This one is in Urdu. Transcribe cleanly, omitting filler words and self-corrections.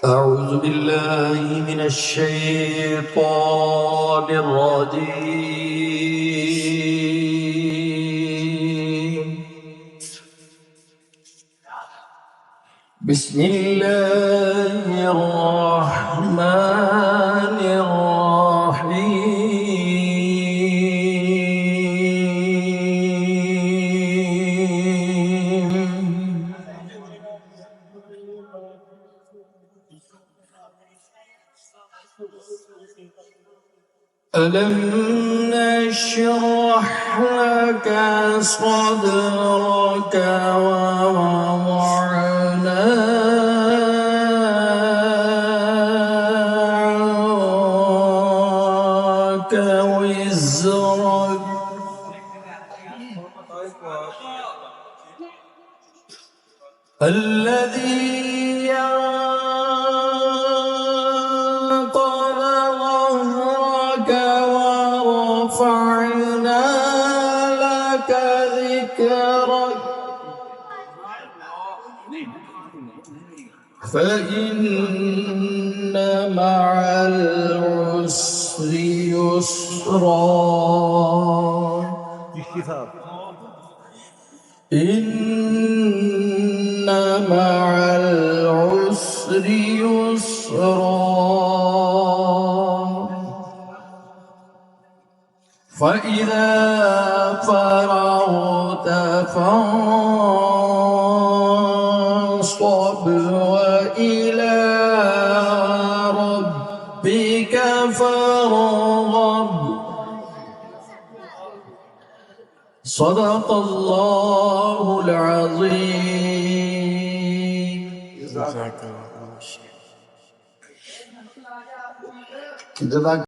أعوذ بالله من الشيطان الرجيم. بسم الله الرحمن الرحيم. ألم نشرح لك صدرك ووضعنا عنك وزرك الذي ينقض ظهرك ورفعنا لك ذكرك فإن مع العسر يسرا إن مع العسر يسرا فإذا فرغت فانصب وإلى ربك فارغب. صدق الله العظيم. جزاك الله خير.